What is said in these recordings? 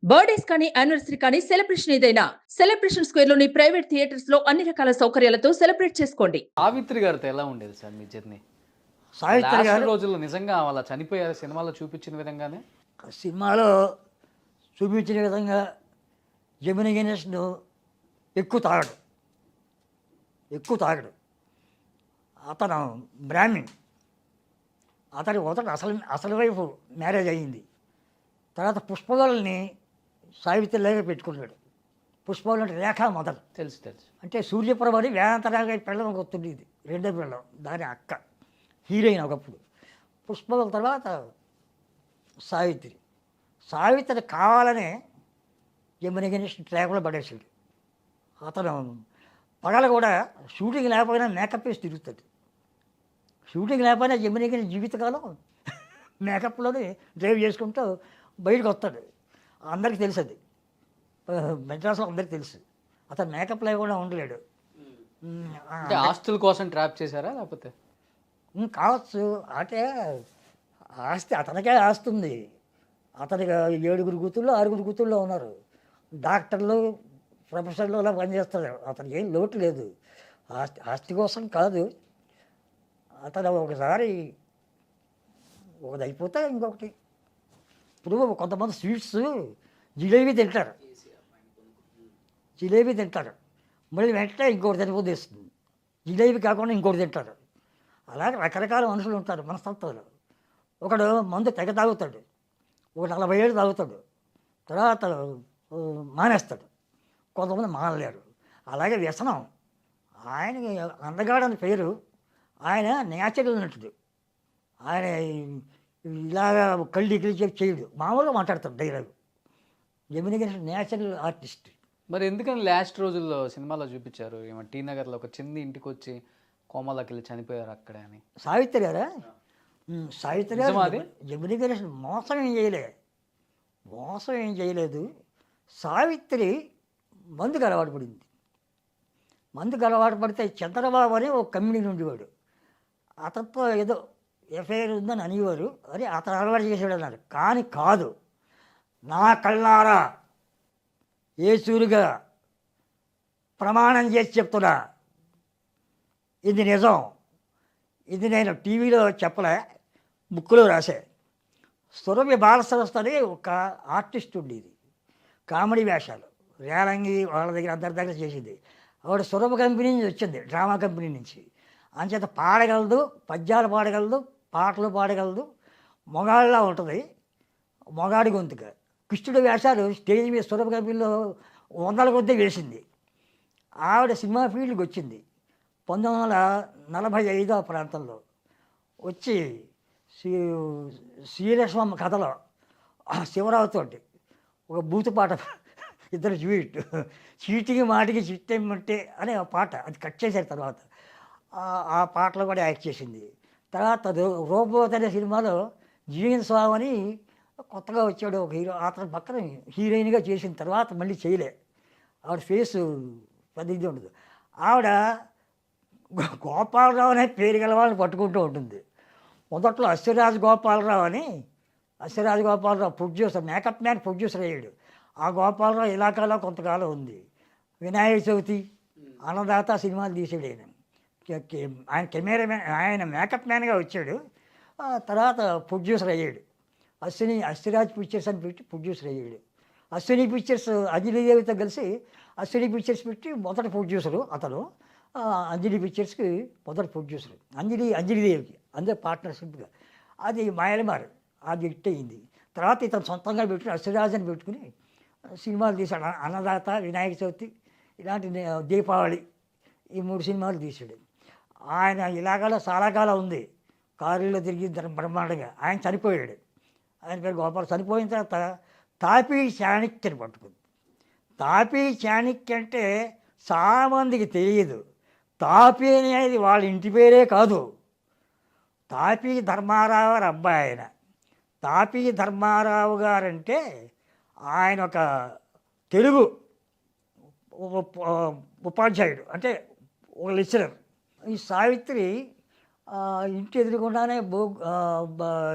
Birthdays కానీ anniversary కానీ celebration ఏదైనా సెలబ్రేషన్ స్క్వేర్ లోని ప్రైవేట్ థియేటర్స్ లో అన్ని రకాల సౌకర్యాలతో సెలబ్రేట్ చేసుకోండి. సావిత్రి గారితో ఎలా ఉండేది సార్ మీ జర్నీ? సావిత్రి లాస్ట్ గారు రోజుల్లో నిజంగా అలా చనిపోయారు సినిమాలో చూపించిన విధంగానే? సినిమాలో చూపించిన విధంగా జెమిని గణేష్ను ఎక్కువ తాగడు ఎక్కువ తాగడు అతను బ్రాహ్మణ్. అతని మొదట అసలు వైపు మ్యారేజ్ అయ్యింది. తర్వాత పుష్పవల్ని సావిత్రిలాగా పెట్టుకున్నాడు. పుష్పవల్ అంటే రేఖా మొదలు తెలుసు తెలుసు. అంటే సూర్యప్రభని వేదాంతరాగా పిల్లం గుర్తుండేది, రెండో పిల్లం దాని అక్క హీరోయిన్ ఒకప్పుడు. పుష్పవల్ తర్వాత సావిత్రి. సావిత్రి కావాలనే జమిని గణేష్ ట్రాక్లో పడేసాడు. అతను పగల కూడా షూటింగ్ లేకపోయినా మేకప్ వేసి తిరుగుతాడు. షూటింగ్ లేకపోయినా జమిని గణేష్ జీవితకాలం మేకప్లోనే డ్రైవ్ చేసుకుంటూ బయటకు వస్తాడు. అందరికీ తెలుసు అది, మెడ్రాస్లో అందరికీ తెలుసు. అతను మేకప్ లేకుండా ఉండలేడు. అంటే ఆస్తుల కోసం ట్రాప్ చేశారా లేకపోతే? కావచ్చు. అంటే ఆస్తి అతనికే ఆస్తుంది. అతనికి 7 కూతుళ్ళు 6 కూతుళ్ళు ఉన్నారు. డాక్టర్లు ప్రొఫెసర్లు అలా పనిచేస్తారు. అతనికి ఏం లోటు లేదు. ఆస్తి కోసం కాదు. అతను ఒకసారి ఒకటి అయిపోతే ఇంకొకటి. ఇప్పుడు కొంతమంది స్వీట్స్ జిలేబీ తింటారు, మళ్ళీ వెంటనే ఇంకోటి తినబోదేస్తుంది. జిలేబీ కాకుండా ఇంకోటి తింటారు. అలాగే రకరకాల మనుషులు ఉంటారు మనస్తత్వాలు. ఒకడు మందు తెగ తాగుతాడు, ఒక 40 ఏళ్ళు తాగుతాడు, తర్వాత మానేస్తాడు. కొంతమంది మానలేరు. అలాగే వ్యసనం. ఆయనకి అందగాడని పేరు. ఆయన న్యాచురల్ నటుడు. ఆయన ఇలాగా కళ్ళు చేయడు, మామూలుగా మాట్లాడతాడు డైలాగ్. జమిని గణేష్ న్యాచురల్ ఆర్టిస్ట్. మరి ఎందుకని లాస్ట్ రోజుల్లో సినిమాలో చూపించారు ఏమో టీ నగర్లో ఒక చిన్న ఇంటికి వచ్చి కోమలోకి వెళ్ళి చనిపోయారు అక్కడే అని? సావిత్రి గారా? సావిత్రి గారు జమిని గణేష్ మోసం ఏం చేయలేదు. సావిత్రి మందుకు అలవాటు పడింది. మందుకు అలవాటు పడితే చంద్రబాబు అని ఒక కమ్యూనిటీ ఉండేవాడు. అతనితో ఏదో ఎఫ్ఐఆర్ ఉందని అనేవారు. అని అతను అలవాటు చేసాడు అన్నారు. కానీ కాదు, నా కళ్ళారా ఏసూరుగా ప్రమాణం చేసి చెప్తున్నా, ఇది నిజం. ఇది నేను టీవీలో చెప్పలే, బుక్లో రాసే. సురభి బాలసరస్సు అని ఒక ఆర్టిస్ట్ ఉండేది, కామెడీ వేషాలు, రేలంగి వాళ్ళ దగ్గర అందరి దగ్గర చేసింది. ఆవిడ సురభ కంపెనీ నుంచి వచ్చింది, డ్రామా కంపెనీ నుంచి. అంచేత పాడగలదు, పద్యాలు పాడగలదు, పాటలు పాడగలదు, మొగాళ్ళలా ఉంటుంది, మొగాడి గొంతుగా. కృష్ణుడి వేషాలు స్టేజ్ మీద సురభ కంపెనీలో 100 కొద్దీ వేసింది. ఆవిడ సినిమా ఫీల్డ్కి వచ్చింది 1945 ఆ ప్రాంతంలో. వచ్చి శ్రీలక్ష్మమ్మ కథలో శివరావుతోటి ఒక బూతు పాట, ఇద్దరు చీటికి మాటికి చిట్టేమంటే అనే ఆ పాట, అది కట్ చేశారు తర్వాత. ఆ పాటలో కూడా యాక్ట్ చేసింది. తర్వాత రోబోట్ అనే సినిమాలో జీవన్ స్వామి అని కొత్తగా వచ్చాడు ఒక హీరో, అతని పక్కన హీరోయిన్గా చేసిన తర్వాత మళ్ళీ చేయలే. ఆవిడ ఫేసు పెద్ద ఇది ఉండదు. ఆవిడ గోపాలరావు అనే పేరు గల వాళ్ళని పట్టుకుంటూ ఉంటుంది. మొదట్లో Ashwaraju Gopalarao producer, makeup man producer అయ్యాడు. ఆ గోపాలరావు ఇలాకాలో కొంతకాలం ఉంది. వినాయక చవితి, అన్నదాత సినిమాలు తీసాడు ఆయన. ఆయన మేకప్ మ్యాన్గా వచ్చాడు. తర్వాత ప్రొడ్యూసర్ అయ్యాడు. అశ్వరాజ్ పిక్చర్స్ అని పెట్టి ప్రొడ్యూసర్ అయ్యాడు. అశ్విని పిక్చర్స్ అంజలిదేవితో కలిసి అశ్విని పిక్చర్స్ పెట్టి మొదటి ప్రొడ్యూసరు అతను. అంజలి పిక్చర్స్కి మొదటి ప్రొడ్యూసర్ అంజలిదేవికి అందరూ పార్ట్నర్షిప్గా. అది మాయలమారు, అది హిట్ అయ్యింది. తర్వాత ఇతను సొంతంగా పెట్టుకుని అశ్వరాజని పెట్టుకుని సినిమాలు తీశాడు. అన్నదాత, వినాయక చవితి, ఇలాంటి దీపావళి, ఈ 3 సినిమాలు తీశాడు. ఆయన ఇలాగాలో చాలా కాలం ఉంది, కారులో తిరిగి బ్రహ్మాండంగా. ఆయన చనిపోయాడు. ఆయన పేరు గోపాల్. చనిపోయిన తర్వాత తాపీ చాణక్యని పట్టుకుంది. తాపీ చాణక్య అంటే చాలామందికి తెలియదు. తాపీ అనేది వాళ్ళ ఇంటి పేరే కాదు, తాపీ ధర్మారావు గారు అబ్బాయి ఆయన. తాపీ ధర్మారావు గారంటే ఆయన ఒక తెలుగు ఉపాధ్యాయుడు, అంటే ఒక లెక్చరర్. ఈ సావిత్రి ఇంటి ఎదురుకుండానే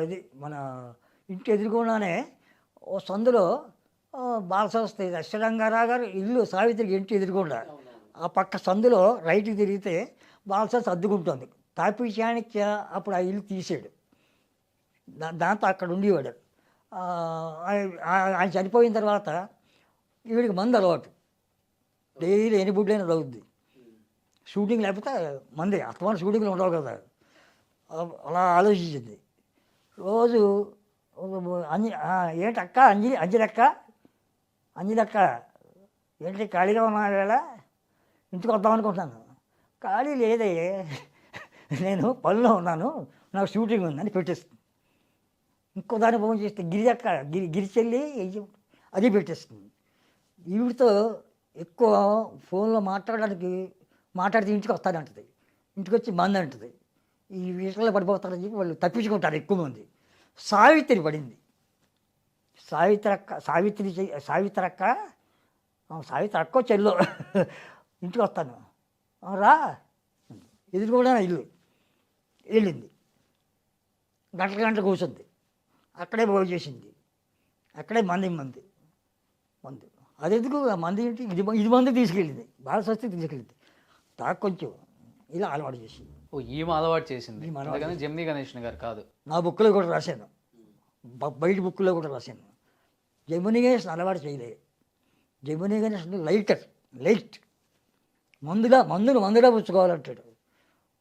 ఇది మన ఇంటి ఎదురుకుండానే ఓ సందులో బాలసరస్వతి అశ్వరంగారావు గారు ఇల్లు సావిత్రికి ఇంటి ఎదురుకుండా ఆ పక్క సందులో రైట్కి తిరిగితే బాలసరస్వతి అద్దుకుంటుంది. తాపీ చాణక్య అప్పుడు ఆ ఇల్లు తీసాడు. దాంతో అక్కడ ఉండేవాడు. ఆయన చనిపోయిన తర్వాత వీడికి మందు అలవాటు. డైలీ ఎన్ని బుడ్లైనా తగ్గుద్ది. షూటింగ్ లేకపోతే మంది అత్తమాన షూటింగ్లు ఉండవు కదా. అలా ఆలోచించింది. రోజు ఏంటక్క అంజలక్క ఏంటి ఖాళీగా ఉన్నా వేళ ఇంటికి వద్దాం అనుకుంటున్నాను. ఖాళీ లేదే, నేను పనిలో ఉన్నాను, నాకు షూటింగ్ ఉందని పెట్టేస్తుంది. ఇంకో దాన్ని ఫోన్ చేస్తే గిరిచెల్లి అది పెట్టేస్తుంది. ఈవిడితో ఎక్కువ ఫోన్లో మాట్లాడితే ఇంటికి వస్తానంటుంది. ఇంటికి వచ్చి మంది అంటుంది. ఈ విషయంలో పడిపోతారని చెప్పి వాళ్ళు తప్పించుకుంటారు ఎక్కువ మంది. సావిత్రి పడింది. సావిత్రి అక్క చెల్లో ఇంటికి వస్తాను రా, ఎదురు కూడా ఇల్లు వెళ్ళింది. గంటల కూర్చుంది. అక్కడే భోజనం చేసింది. అక్కడే మంది అది ఎందుకు మంది ఏంటి, ఇది మంది తీసుకెళ్ళింది. బాలసరస్వతి తీసుకెళ్ళింది. కొంచెం ఇలా అలవాటు చేసింది. ఈమె అలవాటు చేసింది, జెమినీ గణేషన్ గారు కాదు. నా బుక్లో కూడా రాశాను, బయట బుక్లో కూడా రాశాను. జెమినీ గణేషన్ అలవాటు చేయలేదు. జెమినీ గణేషన్ లైట్ మందులో పుచ్చుకోవాలంటాడు.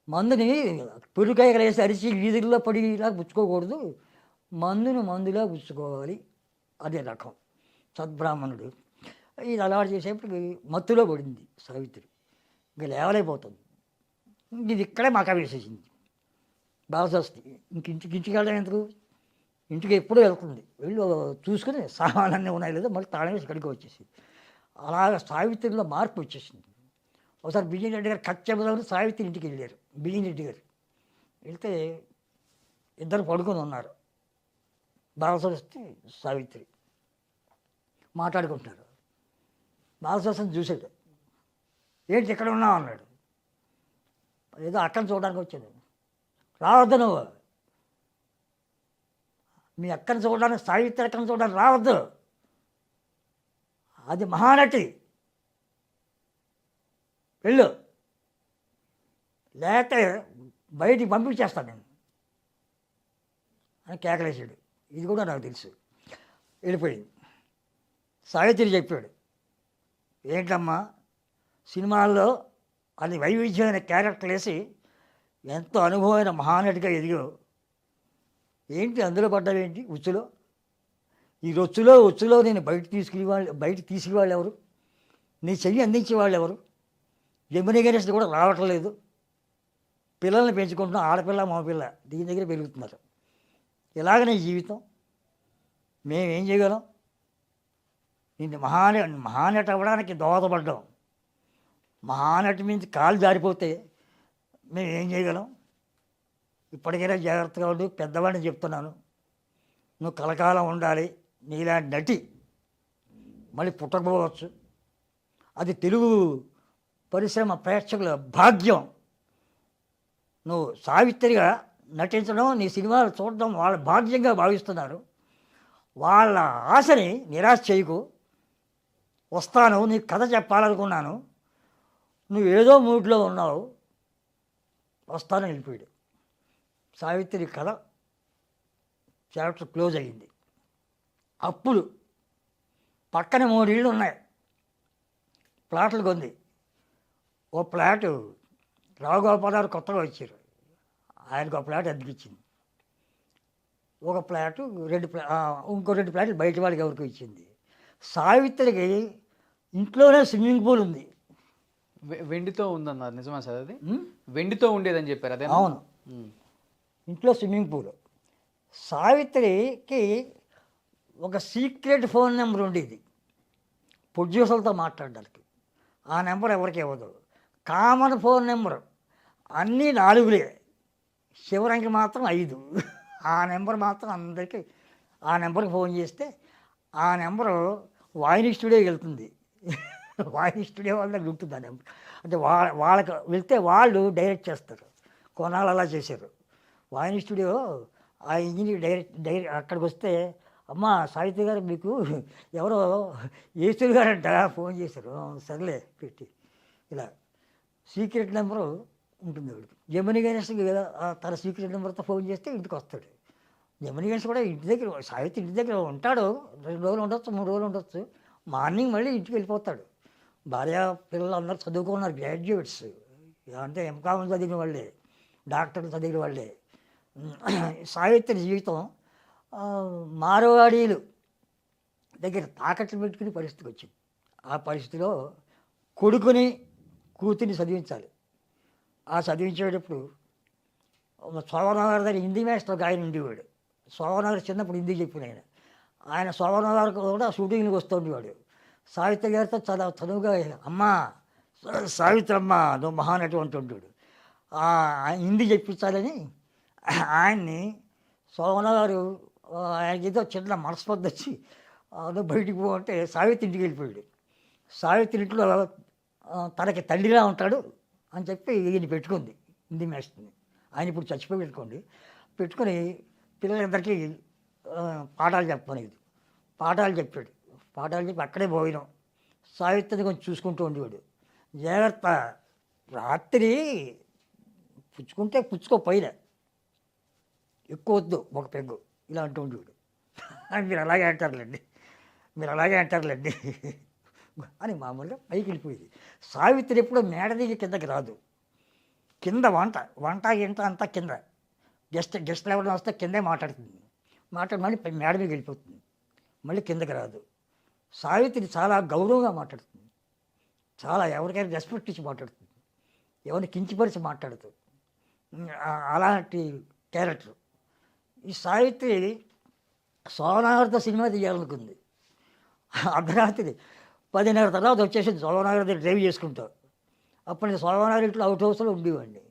మందుని పురికాయలు వేసి అరిచి వీధుల్లో పడి ఇలా పుచ్చుకోకూడదు, మందులో పుచ్చుకోవాలి. అదే రకం సద్బ్రాహ్మణుడు. ఇది అలవాటు చేసేప్పటికి మత్తులో పడింది సావిత్రి. ఇంకా లేవలేకపోతుంది. ఇది ఇక్కడే మాకు వేసేసింది బాలసరస్వతి. ఇంటికి వెళ్ళడం ఎందుకు, ఇంటికి ఎప్పుడూ వెళ్తుంది. వెళ్ళి చూసుకుని సామాన్లన్నీ ఉన్నాయి లేదో మళ్ళీ తాళం వేసి ఇక్కడికి వచ్చేసింది. అలాగ సావిత్రిలో మార్పు వచ్చేసింది. ఒకసారి బిజీ రెడ్డి గారు కట్ చెబుదామని సావిత్రి ఇంటికి వెళ్ళారు. బిజీ రెడ్డి గారు వెళ్తే ఇద్దరు పడుకొని ఉన్నారు, బాలసరస్వతి సావిత్రి మాట్లాడుకుంటున్నారు. బాలసరస్వతిని చూశాడు. ఏంటి ఇక్కడ ఉన్నావు అన్నాడు. ఏదో అక్కని చూడడానికి వచ్చాను. రావద్దు నువ్వు, మీ అక్కని చూడడానికి, సావిత్రి అక్కని చూడడానికి రావద్దు, అది మహానటి, వెళ్ళు, లేకపోతే బయటికి పంపించేస్తాను నేను అని కేకలేసాడు. ఇది కూడా నాకు తెలుసు. వెళ్ళిపోయింది. సావిత్రి చెప్పాడు, ఏంటమ్మా సినిమాల్లో అది వైవిధ్యమైన క్యారెక్టర్ వేసి ఎంతో అనుభవమైన మహానటిగా ఎదిగావు, ఏంటి అందులో పడ్డావేంటి ఉచ్చులో? ఈ ఉచ్చులో నేను బయట తీసుకువెళ్ళు ఎవరు? నీ చెయ్యి అందించేవాళ్ళు ఎవరు? జెమినీ గణేష్ కూడా రావటం లేదు. పిల్లల్ని పెంచుకుంటున్నాం, ఆడపిల్ల మగపిల్ల దీని దగ్గర పెరుగుతున్నారు. ఇలాగనే జీవితం, మేమేం చేయగలం? నిన్ను మహానటి అవ్వడానికి దోహదపడ్డాం. మహానటి మీద కాలు జారిపోతే మేము ఏం చేయగలం? ఇప్పటికైనా జాగ్రత్తగా ఉండు, పెద్దవాడిని చెప్తున్నాను. నువ్వు కలకాలం ఉండాలి. నీలాంటి నటి మళ్ళీ పుట్టకపోవచ్చు. అది తెలుగు పరిశ్రమ ప్రేక్షకుల భాగ్యం. నువ్వు సావిత్రిగా నటించడం, నీ సినిమాలు చూడడం వాళ్ళ భాగ్యంగా భావిస్తున్నారు. వాళ్ళ ఆశని నిరాశ చేయకు. వస్తాను, నీకు కథ చెప్పాలనుకున్నాను, నువ్వు ఏదో మూడ్లో ఉన్నావు, వస్తాను వెళ్ళిపోయాడు. సావిత్రి కథ చాప్టర్ క్లోజ్ అయ్యింది. అప్పులు పక్కన 3 ఇళ్ళు ఉన్నాయి, ప్లాట్లు కొంది. ఓ ఫ్లాటు రావుగోపాలరావు కొత్తగా వచ్చారు, ఆయనకు ఒక ఫ్లాట్ అద్దెకిచ్చింది. ఒక ఫ్లాటు ఇంకో 2 ఫ్లాట్లు బయట వాడికి ఎవరికి ఇచ్చింది. సావిత్రికి ఇంట్లోనే స్విమ్మింగ్ పూల్ ఉంది. వెండితో ఉందన్నారు, నిజమా సార్? అది వెండితో ఉండేదని చెప్పారు. అదే అవును, ఇంట్లో స్విమ్మింగ్ పూల్. సావిత్రికి ఒక సీక్రెట్ ఫోన్ నెంబర్ ఉండేది ప్రొడ్యూసర్లతో మాట్లాడడానికి. ఆ నెంబర్ ఎవరికి ఇవ్వదు. కామన్ ఫోన్ నెంబర్ అన్నీ 4 చివరికి మాత్రం 5. ఆ నెంబర్ మాత్రం అందరికీ, ఆ నెంబర్కి ఫోన్ చేస్తే ఆ నెంబరు వాయిని స్టూడియోకి వెళ్తుంది. వాయిని స్టూడియో వాళ్ళ దగ్గర ఉంటుంది ఆ నెంబర్. అంటే వాళ్ళకి వెళ్తే వాళ్ళు డైరెక్ట్ చేస్తారు. కొన్నాళ్ళు అలా చేశారు. వాయిని స్టూడియో ఆ ఇంజనీర్ డైరెక్ట్ అక్కడికి వస్తే అమ్మ సావిత్రి గారు మీకు ఎవరో ఏసూరి గారంట ఫోన్ చేశారు. సర్లే పెట్టి ఇలా సీక్రెట్ నెంబరు ఉంటుంది వాడికి. జమినీ గణేష్ తన సీక్రెట్ నెంబర్తో ఫోన్ చేస్తే ఇంటికి వస్తాడు. జమినీ గణేష్ కూడా ఇంటి దగ్గర, సావిత్రి ఇంటి దగ్గర ఉంటాడు. 2 రోజులు ఉండొచ్చు, 3 రోజులు ఉండొచ్చు. మార్నింగ్ మళ్ళీ ఇంటికి వెళ్ళిపోతాడు. భార్య పిల్లలు అందరూ చదువుకున్నారు, గ్రాడ్యుయేట్స్, అంటే ఎంకామ్ చదివిన వాళ్ళే, డాక్టర్లు చదివిన వాళ్ళే. సావిత్రి జీవితం మారవాడీలు దగ్గర తాకట్లు పెట్టుకునే పరిస్థితికి వచ్చింది. ఆ పరిస్థితిలో కొడుకుని కూతుర్ని చదివించాలి. ఆ చదివించేటప్పుడు శోభనగారి దగ్గర హిందీ మాస్టర్ ఒక ఆయన ఉండేవాడు. శోభనగారు చిన్నప్పుడు హిందీ చెప్పిన ఆయన శోభనగారు కూడా షూటింగ్కి వస్తుండేవాడు. సావిత్రి గారితో చాలా చదువుగా, అమ్మా సావిత్రమ్మ నువ్వు మహానటి అంటుంటాడు. హిందీ చెప్పించాలని ఆయన్ని శోభన గారు ఆయనకి ఏదో చిన్న మనస్పర్ధ వచ్చి నువ్వు బయటికి పో అంటే సావిత్రి ఇంటికి వెళ్ళిపోయాడు. సావిత్రి ఇంట్లో తనకి తండ్రిగా ఉంటాడు అని చెప్పి ఈయన పెట్టుకుంది హిందీ మాస్టర్ని. ఆయన ఇప్పుడు చచ్చిపోయి పెట్టుకొని పిల్లలందరికీ పాఠాలు చెప్పనేది. పాఠాలు చెప్పాడు. పాఠాలు చెప్పి అక్కడే పోయినాం. సావిత్రిని కొంచెం చూసుకుంటూ ఉండేవాడు. జాగ్రత్త, రాత్రి పుచ్చుకుంటే పుచ్చుకో, పైన ఎక్కువ వద్దు, ఒక పెగ్గు ఇలా అంటూ ఉండేవాడు. మీరు అలాగే అంటారులేండి అని మామూలుగా పైకి వెళ్ళిపోయేది. సావిత్రి ఎప్పుడూ మేడ దిగి కిందకి రాదు. కింద వంట గింట అంతా కింద. గెస్ట్లు ఎవరైనా వస్తే కిందే మాట్లాడుతుంది. మళ్ళీ మేడ మీద వెళ్ళిపోతుంది. మళ్ళీ కిందకి రాదు. సావిత్రి చాలా గౌరవంగా మాట్లాడుతుంది. చాలా ఎవరికైనా రెస్పెక్ట్ ఇచ్చి మాట్లాడుతుంది. ఎవరిని కించిపరిచి మాట్లాడుతుంది. అలాంటి క్యారెక్టర్. ఈ సావిత్రి శోభనగారితో సినిమా తీయాలనుకుంది. అర్ధరాత్రి 10:30 తర్వాత వచ్చేసింది. శోభనగారి డ్రైవ్ చేసుకుంటావు. అప్పుడు నేను శోభనగారి ఇంట్లో అవుట్ హౌస్లో ఉండేవాడిని.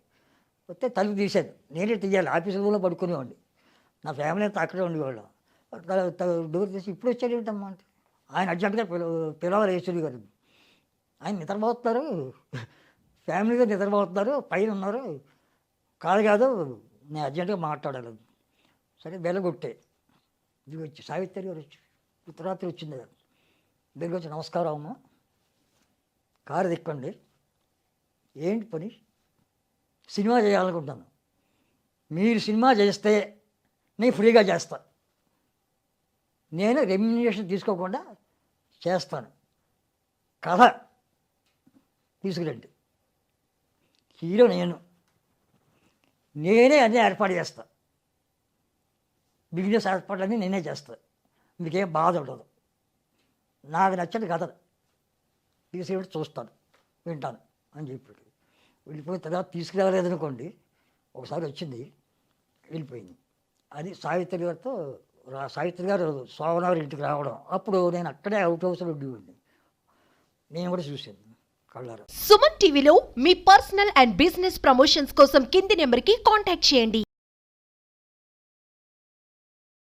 వస్తే తలుపు తీశాను. నేనే తీయాలి. ఆఫీస్ రూమ్లో పడుకునేవాడిని. నా ఫ్యామిలీ అంతా అక్కడే ఉండేవాళ్ళం. డోర్ తీసి ఇప్పుడు వచ్చాడు ఏంటమ్మా అంటే, ఆయన అర్జెంటుగా పిలవాలి ఈశ్వరి గారు. ఆయన నిద్రపోతున్నారు, ఫ్యామిలీతో నిద్రపోతున్నారు, పైన ఉన్నారు. కాదు నేను అర్జెంటుగా మాట్లాడాలి. సరే బెల్లగొట్టే. ఇది వచ్చి సావిత్రి గారు వచ్చి ఉత్తరాత్రి వచ్చింది కదా. దగ్గర వచ్చి, నమస్కారం అమ్మ, కారు దిక్కండి, ఏంటి పని? సినిమా చేయాలనుకుంటాను. మీరు సినిమా చేస్తే నేను ఫ్రీగా చేస్తాను. నేను రెమ్యునరేషన్ తీసుకోకుండా చేస్తాను. కథ తీసుకురండి. హీరో నేనే అన్నీ ఏర్పాటు చేస్తాను. బిజినెస్ ఏర్పాట్లన్నీ నేనే చేస్తాను. మీకేం బాధ ఉండదు. నాకు నచ్చని కథ తీసుకెళ్ళి చూస్తాను, వింటాను అని చెప్పాడు. వెళ్ళిపోయిన తర్వాత తీసుకురాలేదనుకోండి, ఒకసారి వచ్చింది, వెళ్ళిపోయింది. అది సావిత్రి గారు శోభనగారి ఇంటికి రావడం. అప్పుడు నేను అక్కడే అవుట్ హౌస్లో ఉండేవాడిని. నేను కూడా చూశాను కళ్ళారా. సుమన్ టీవీలో మీ పర్సనల్ అండ్ బిజినెస్ ప్రమోషన్స్ కోసం కింది నెంబర్కి కాంటాక్ట్ చేయండి.